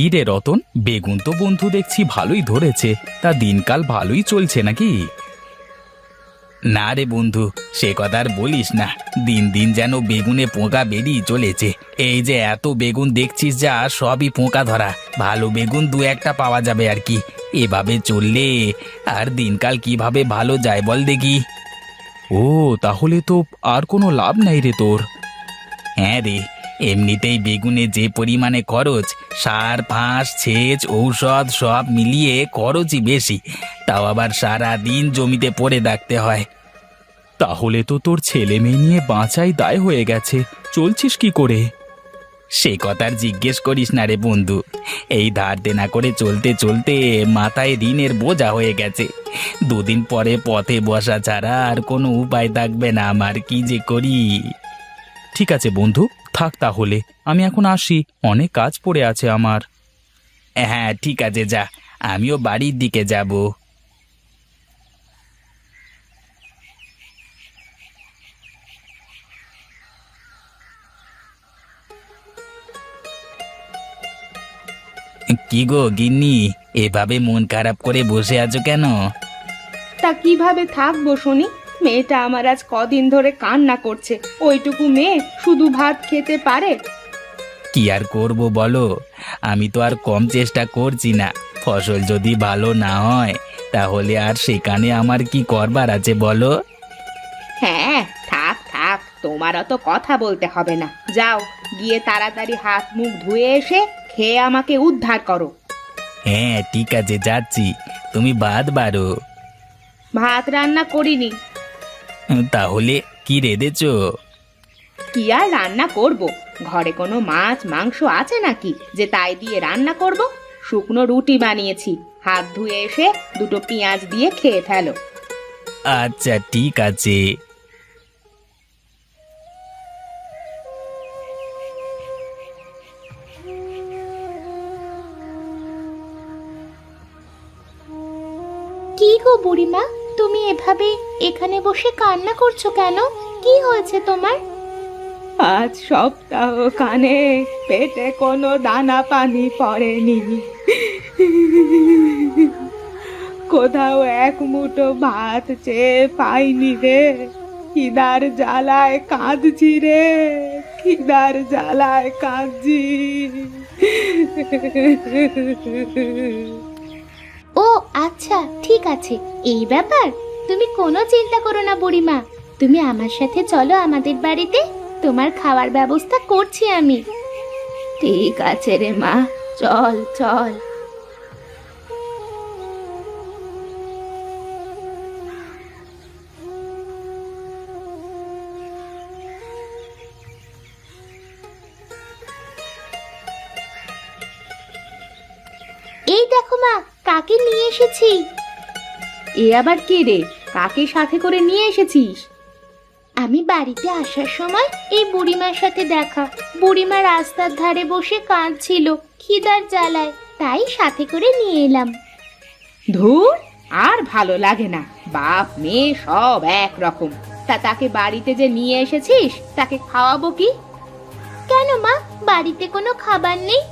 কি রে রতন, বেগুন তো বন্ধু দেখছি ভালোই ধরেছে। তা দিনকাল ভালোই চলছে নাকি? না রে বন্ধু, সে কথা আর বলিস না। দিন দিন যেন বেগুনে পোকা বেরিয়ে চলেছে। এই যে এত বেগুন দেখছিস, যা সবই পোকা ধরা। ভালো বেগুন দু একটা পাওয়া যাবে আর কি। এভাবে চললে আর দিনকাল কিভাবে ভালো যায় বল দেখি। ও, তাহলে তো আর কোনো লাভ নাই রে তোর। হ্যাঁ রে, এমনিতেই বেগুনে যে পরিমাণে খরচ, সার ফাঁস সেচ ঔষধ সব মিলিয়ে খরচই বেশি। তাও আবার সারা দিন জমিতে পড়ে থাকতে হয়। তাহলে তো তোর ছেলে মেয়ে নিয়ে বাঁচাই দায় হয়ে গেছে। চলছিস কি করে? সে কথা আর জিজ্ঞেস করিস না রে বন্ধু। এই ধার দেনা করে চলতে চলতে মাথায় ঋণের বোঝা হয়ে গেছে। দুদিন পরে পথে বসা ছাড়া আর কোনো উপায় থাকবে না আমার, কি যে করি। ঠিক আছে বন্ধু, থাক তাহলে। আমি এখন আসি, অনেক কাজ পড়ে আছে আমার। হ্যাঁ ঠিক আছে, যা। আমিও বাড়ির দিকে যাব। কি গো গিন্নি, এভাবে মন খারাপ করে বসে আছো কেন? তা কিভাবে থাকবো শুনি? মেয়েটা আমার আজ কদিন ধরে কান্না করছে। ওইটুকু মেয়ে শুধু ভাত খেতে পারে? কি আর করব বলো, আমি তো আর কম চেষ্টা করছি না। ফসল যদি ভালো না হয় তাহলে আর সেখানে আমার কি করবার আছে বলো? হ্যাঁ, থাক থাক, তোমার অত কথা বলতে হবে না। যাও, গিয়ে তাড়াতাড়ি হাত মুখ ধুয়ে এসে খেয়ে আমাকে উদ্ধার করো। হ্যাঁ ঠিক আছে, যাচ্ছি। তুমি ভাত বাড়ো। ভাত রান্না করিনি। তাহলে কি রেঁধেছো? কি আর রান্না করব? ঘরে কোনো মাছ মাংস আছে নাকি যে তাই দিয়ে রান্না করব? শুকনো রুটি বানিয়েছি। হাত ধুয়ে এসে দুটো পেঁয়াজ দিয়ে খেয়ে ফেলো। আচ্ছা ঠিক আছে। কি গো বুড়িমা, তুমি এভাবে এখানে বসে কান্না করছো কেন? কি হয়েছে তোমার? আজ সপ্তাহ কানে পেটে কোনো দানা পানি পড়েনি। কোথাও এক মুঠো ভাত চেয়ে পাইনি রে। খিদার জ্বালায় কাঁদছি রে, খিদার জ্বালায় কাঁদছি। ও আচ্ছা, ঠিক আছে, এই ব্যাপার। তুমি কোনো চিন্তা করো না বুড়িমা। তুমি আমার সাথে চলো আমাদের বাড়িতে, তোমার খাওয়ার ব্যবস্থা করছি আমি। ঠিক আছে রে মা, চল চল। এই দেখো মা, কাকে নিয়ে এসেছি। এ আবার কে রে? কাকে সাথে করে নিয়ে এসেছিস? আমি বাড়িতে আসার সময় এই বুড়িমার সাথে দেখা। বুড়িমা রাস্তার ধারে বসে কাঁদছিল খিদার জ্বালায়, তাই সাথে করে নিয়ে এলাম। ধুর, আর ভালো লাগে না। বাপ মেয়ে সব এক রকম। তা তাকে বাড়িতে যে নিয়ে এসেছিস, তাকে খাওয়াবো কি? কেন মা, বাড়িতে কোনো খাবার নেই?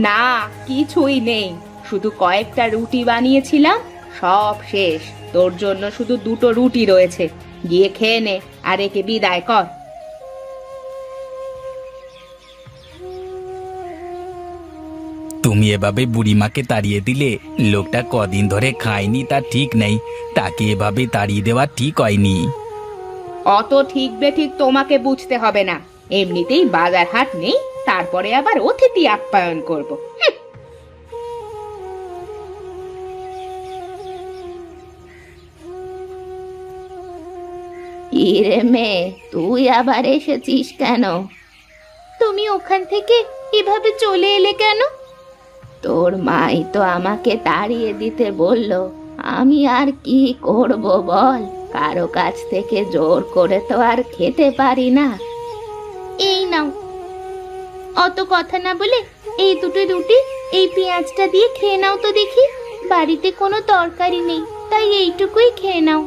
না, কিছুই নেই। শুধু কয়েকটা রুটি বানিয়েছিলাম, সব শেষ। তোর জন্য শুধু দুটো রুটি রয়েছে। গিয়ে খেয়ে নে, আর একে বিদায় কর। তুমি এভাবে বুড়িমাকে তাড়িয়ে দিলে, লোকটা কদিন ধরে খায়নি তা ঠিক নেই। তাকে এভাবে তাড়িয়ে দেওয়া ঠিক হয়নি। অত ঠিক বেঠিক তোমাকে বুঝতে হবে না। এমনিতেই বাজার হাট নেই, তারপরে আবার অতিথি আপ্যায়ন করব। ইরে মেয়ে, তুই আবার এসেছিস কেন? তুমি ওখান থেকে এভাবে চলে এলে কেন? তোর মাই তো আমাকে তাড়িয়ে দিতে বলল। আমি আর কি করব বল? কারো কাছ থেকে জোর করে তো আর খেতে পারি না। এই নাও, অত কথা না বলে এই দুটো রুটি এই পেঁয়াজটা দিয়ে খেয়ে নাও তো দেখি। বাড়িতে কোনো তরকারি নেই, তাই এইটুকুই খেয়ে নাও।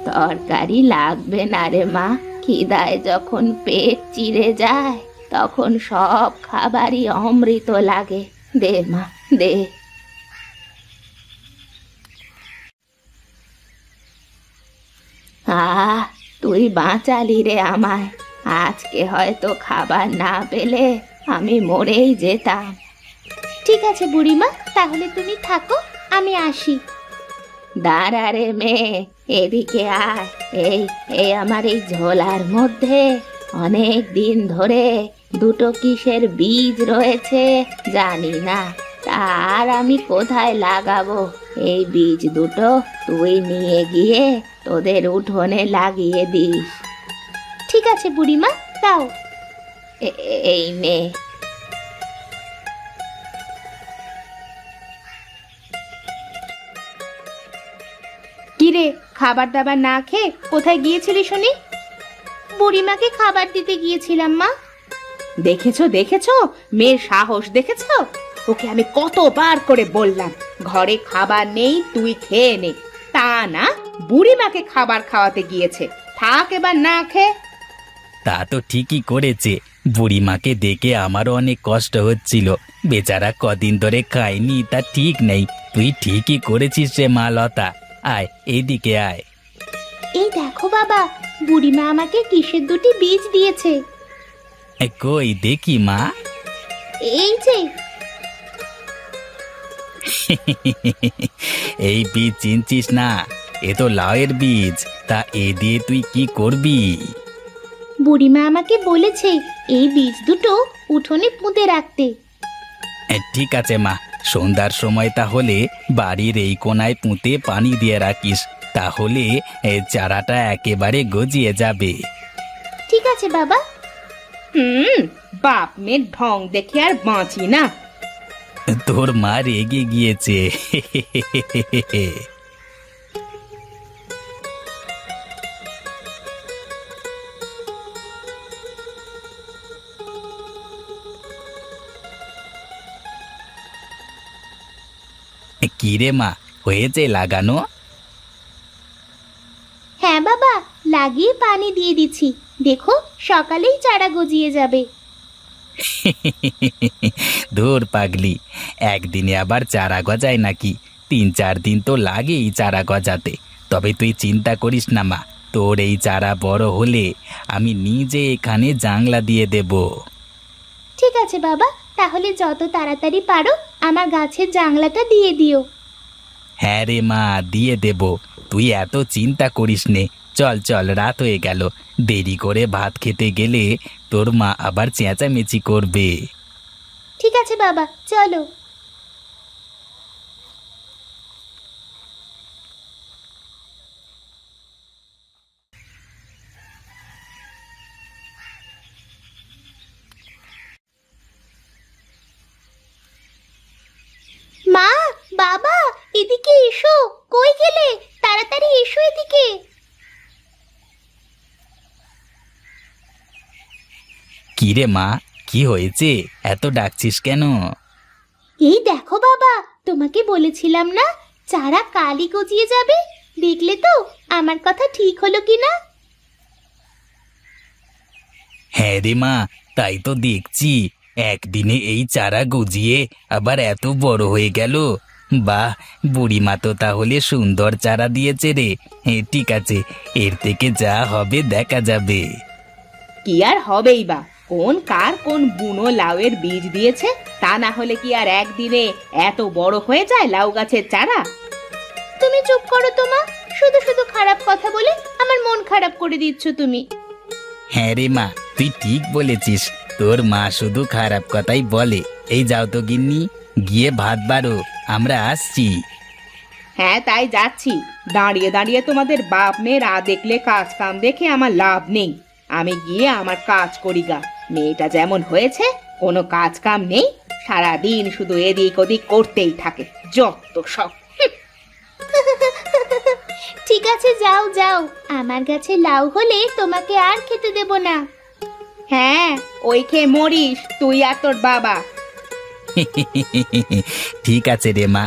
তরকারি লাগবে না রে মা, খিদায় যখন পেট চিড়ে যায় তখন সব খাবারই অমৃত লাগে। দে মা, দে। আহ, তুই বাঁচালি রে আমায়। আজকে হয়তো খাবার না পেলে আমি মরেই যেতাম। ঠিক আছে বুড়িমা, তাহলে তুমি থাকো, আমি আসি। দাঁড়া রে মেয়ে, এদিকে আয়। এই এই আমার এই ঝোলার মধ্যে অনেক দিন ধরে দুটো কিসের বীজ রয়েছে জানি না, তার আমি কোথায় লাগাবো? এই বীজ দুটো তুই নিয়ে গিয়ে তোদের উঠোনে লাগিয়ে দিস। ঠিক আছে বুড়িমা, দাও। এই নে। কিরে, খাবার দাবার না খেয়ে কোথায় গিয়েছিলি শুনি? বুড়িমাকে খাবার দিতে গিয়েছিলাম মা। দেখেছো দেখেছো, মেয়ের সাহস দেখেছো? ওকে আমি কতবার করে বললাম ঘরে খাবার নেই, তুই খেয়ে নে। তা না, বুড়িমাকে খাবার খাওয়াতে গিয়েছে। থাক এবার না খেয়ে। তা তো ঠিকই করেছে। বুড়িমাকে দেখে আমারও অনেক কষ্ট হচ্ছিল, বেচারা কদিন ধরে খায়নি, তা ঠিক নেই। তুই ঠিকই করেছিস রে মা লতা। আয় এদিকে আয়। এই দেখো বাবা, বুড়িমা আমাকে কিসের দুটি বীজ দিয়েছে। কই দেখি মা। এই যে। এই বীজ চিনছিস না? এ তো লাউয়ের বীজ। তা এ দিয়ে তুই কি করবি? বুড়িমা আমাকে বলেছে এই বীজ দুটো উঠোনে পুঁতে রাখতে। ঠিক আছে মা, সন্ধ্যার সময় তাহলে বাড়ির এই কোনায় পুঁতে পানি দিয়ে রাখিস, তাহলে চারাটা একেবারে গজিয়ে যাবে। ঠিক আছে বাবা। বাপ মেয়ের ঢং দেখে আর বাঁচি না। তোর মা রেগে গিয়েছে। কিরে মা, হয়েছে লাগানো? হ্যাঁ বাবা, লাগিয়ে পানি দিয়ে দিচ্ছি। দেখো, সকালেই চারা গজিয়ে যাবে। ধুর পাগলি, একদিনে আবার চারা গজায় নাকি? 3-4 দিন তো লাগেই চারা গজাতে। তবে তুই চিন্তা করিস না মা, তোর এই চারা বড় হলে আমি নিজে এখানে জাংলা দিয়ে দেব। ঠিক আছে বাবা, তাহলে যত তাড়াতাড়ি পারো আমার গাছের জাংলাটা দিয়ে দিও। হ্যাঁ রে মা, দিয়ে দেব। তুই এত চিন্তা করিস নে। চল চল, রাত হয়ে গেল। দেরি করে ভাত খেতে গেলে তোর মা আবার চেঁচামেচি করবে। ঠিক আছে বাবা, চলো। মা, বাবা, এদিকে এসো। কই গেলে? তাড়াতাড়ি এসো এদিকে। কি রে মা, কি হয়েছে? এত ডাকছিস কেন? এই দেখো বাবা, তোমাকে বলেছিলাম না চারা কালই গজিয়ে যাবে। দেখলে তো আমার কথা ঠিক হলো কিনা? হ্যাঁ রে মা, তাই তো দেখছি। একদিনে এই চারা গজিয়ে আবার এত বড় হয়ে গেল। বাহ, বুড়িমা তো তাহলে সুন্দর চারা দিয়েছে রে। হ্যাঁ ঠিক আছে, এর থেকে যা হবে দেখা যাবে। কি আর হবেই বা, কোন বুনো লাউয়ের বীজ দিয়েছে? তা না হলে কি আর একদিনে এত বড় হয়ে যায় লাউ গাছের চারা? তুমি চুপ করো তো মা, শুধু শুধু খারাপ কথা বলে আমার মন খারাপ করে দিচ্ছ তুমি। হ্যাঁ রে মা, তুই ঠিক বলেছিস। তোর মা শুধু খারাপ কথাই বলে। এই যাও তো গিন্নি, গিয়ে ভাত বাড়ো, আমরা আসছি। হ্যাঁ তাই যাচ্ছি। দাঁড়িয়ে দাঁড়িয়ে তোমাদের বাপ মেয়ের দেখলে কাজ কাম দেখে আমার লাভ নেই। আমি গিয়ে আমার কাজ করি গা। মেয়েটা যেমন হয়েছে, কোনো কাজ কাম নেই, সারাদিন শুধু এদিক ওদিক করতেই থাকে, যত সব। ঠিক আছে, যাও যাও, আমার গাছে লাউ হলে তোমাকে আর খেতে দেব না। হ্যাঁ, ওই খেয়ে মরিস তুই আর তোর বাবা। ঠিক আছে রে মা,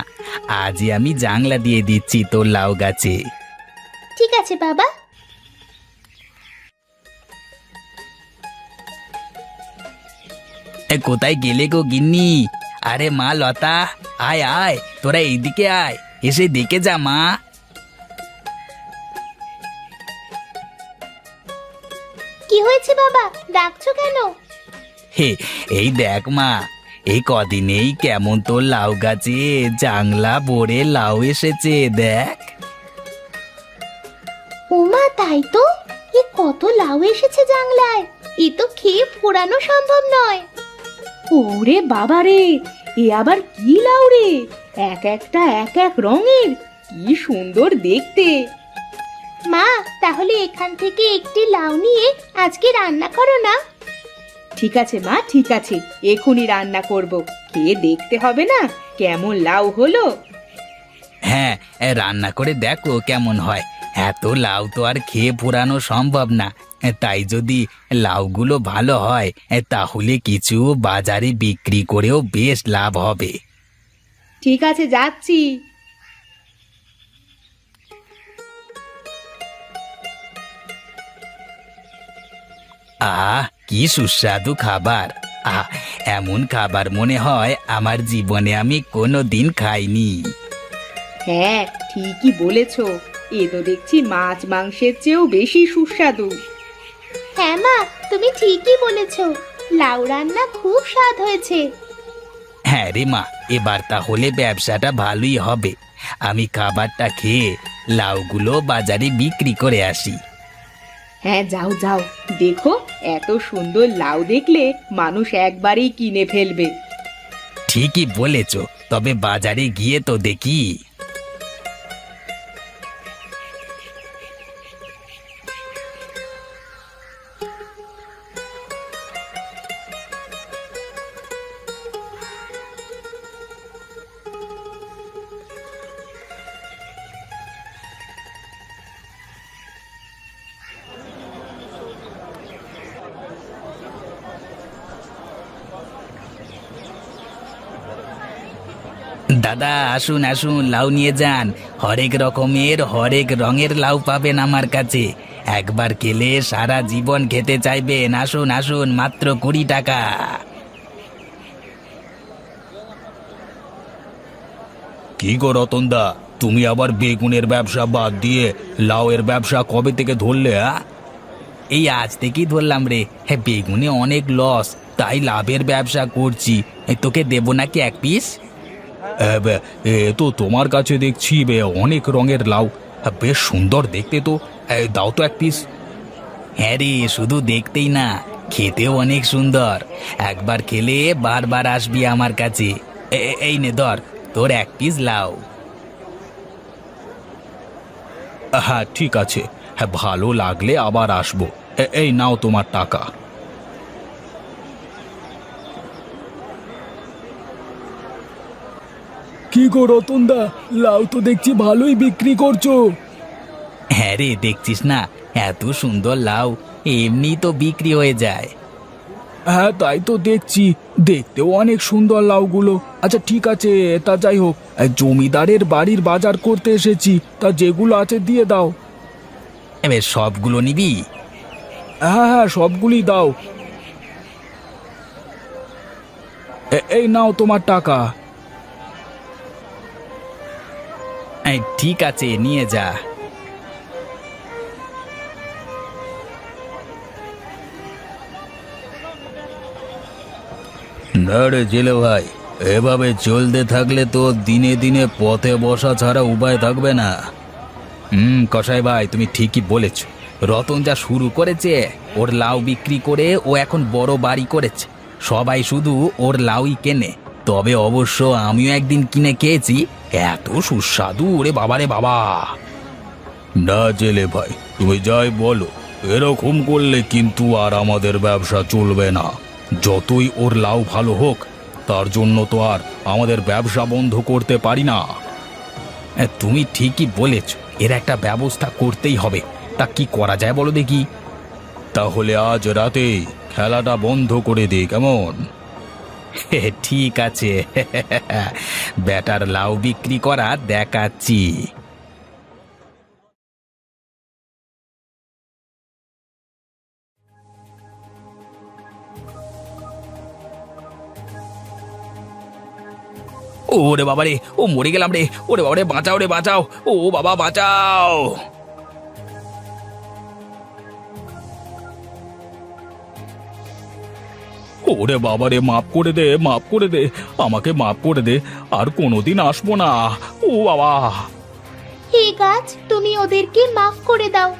আজই আমি জাংলা দিয়ে দিচ্ছি তোর লাউ গাছে। ঠিক আছে বাবা। কোথায় গেলে গো গিন্নি? আরে মা লতা, আয় আয়, তোরা এইদিকে আয়, এসে দেখে যা মা। কি হয়েছে বাবা, ডাকছো কেন? হে, এই দেখ মা, এই কদিনেই কেমন তোর লাউ গাছে জাংলা ভরে লাউ এসেছে দেখ। ওমা, তাই তো, এ কত লাউ এসেছে জাংলায়, এ তো খেয়ে ফোরানো সম্ভব নয়। ওরে বাবা রে, এ আবার কি লাউ রে! এক একটা এক এক রঙের, কি সুন্দর দেখতে! মা, তাহলে এখান থেকে একটি লাউ নিয়ে আজকে রান্না করো না। ঠিক আছে মা, ঠিক আছে, এখনই রান্না করব। খেয়ে দেখতে হবে না কেমন লাউ হলো? হ্যাঁ, রান্না করে দেখো কেমন হয়। এত লাউ তো আর খেয়ে পুরানো সম্ভব না, তাই যদি লাউগুলো ভালো হয় তাহলে কিছু বাজারে বিক্রি করেও বেশ লাভ হবে। ঠিক আছে, যাচ্ছি। আহ, কি সুস্বাদু খাবার! আহ, এমন খাবার মনে হয় আমার জীবনে আমি কোনো দিন খাইনি। হ্যাঁ, ঠিকই বলেছো, এ তো দেখছি মাছ মাংসের চেয়েও বেশি সুস্বাদু। হ্যাঁ মা, তুমি ঠিকই বলেছো, লাউ রান্না খুব স্বাদ হয়েছে। হ্যাঁ রে মা, এবার তাহলে ব্যবসাটা ভালোই হবে। আমি খাবারটা খেয়ে লাউগুলো বাজারে বিক্রি করে আসি। হ্যাঁ, যাও যাও, দেখো এত সুন্দর লাউ দেখলে মানুষ একবারেই কিনে ফেলবে। ঠিকই বলেছ, তবে বাজারে গিয়ে তো দেখি। দাদা, আসুন আসুন, লাউ নিয়ে যান। হরেক রকমের হরেক রঙের লাউ পাবেন আমার কাছে। একবার খেলে সারা জীবন খেতে চাইবেন। আসুন আসুন, মাত্র 20 টাকা। কি গো রতনদা, তুমি আবার বেগুনের ব্যবসা বাদ দিয়ে লাউয়ের ব্যবসা কবে থেকে ধরলে? এই আজ থেকেই ধরলাম রে। হ্যাঁ, বেগুনে অনেক লস, তাই লাভের ব্যবসা করছি। তোকে দেবো নাকি এক পিস? এ তো তোমার কাছে দেখছি অনেক রঙের লাউ, বেশ সুন্দর দেখতে তো। দাও তো এক পিস। হ্যাঁ রে, শুধু দেখতেই না, খেতেও অনেক সুন্দর। একবার খেলে বারবার আসবি আমার কাছে। এই নে ধর, তোর এক পিস লাউ। হ্যাঁ ঠিক আছে, হ্যাঁ ভালো লাগলে আবার আসবো। এই নাও তোমার টাকা। কি গো রতনদা, লাউ তো দেখছি ভালোই বিক্রি করছো। হ্যাঁ রে, দেখছিস না, এত সুন্দর লাউ এমনি তো বিক্রি হয়ে যায়। হ্যাঁ তাই তো দেখছি, দেখতেও অনেক সুন্দর লাউগুলো। আচ্ছা ঠিক আছে, তা যাই হোক, জমিদারের বাড়ির বাজার করতে এসেছি, তা যেগুলো আছে দিয়ে দাও। এবার সবগুলো নিবি? হ্যাঁ হ্যাঁ, সবগুলি দাও। এই নাও তোমার টাকা। ঠিক আছে, নিয়ে যা। না রে জেলে ভাই, এভাবে চলতে থাকলে তো দিনে দিনে পথে বসা ছাড়া উপায় থাকবে না। কসাই ভাই, তুমি ঠিকই বলেছ। রতন যা শুরু করেছে, ওর লাউ বিক্রি করে ও এখন বড় বাড়ি করেছে। সবাই শুধু ওর লাউই কেনে। তবে অবশ্য আমিও একদিন কিনে খেয়েছি, এত সুস্বাদু, ওরে বাবা রে বাবা। না জেলে ভাই, তুমি যাই বলো, এরকম করলে কিন্তু আর আমাদের ব্যবসা চলবে না। যতই ওর লাউ ভালো হোক, তার জন্য তো আর আমাদের ব্যবসা বন্ধ করতে পারি না। তুমি ঠিকই বলেছ, এর একটা ব্যবস্থা করতেই হবে। তা কি করা যায় বলো দেখি? তাহলে আজ রাতে খেলাটা বন্ধ করে দিই, কেমন? ঠিক আছে, ব্যাটার লাউ বিক্রি করা দেখাচ্ছি। ওরে বাবা রে, ও মরে গেলাম রে, ওরে বাবা রে, বাঁচাও রে বাঁচাও, ও বাবা বাঁচাও। ওরে বাবা রে, মাফ করে দে, মাফ করে দে, আমাকে মাফ করে দে, আর কোনোদিন আসবো না। ও বাবা। হে গাছ, তুমি ওদেরকে মাফ করে দাও।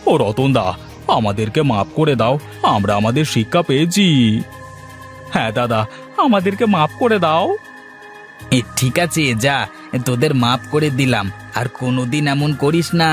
ও রতনদা, আমাদেরকে মাফ করে দাও, আমরা আমাদের শিক্ষা পেয়েছি। হ্যাঁ দাদা, আমাদেরকে মাফ করে দাও। ঠিক আছে, যা, তোদের মাফ করে দিলাম, আর কোনোদিন এমন করিস না।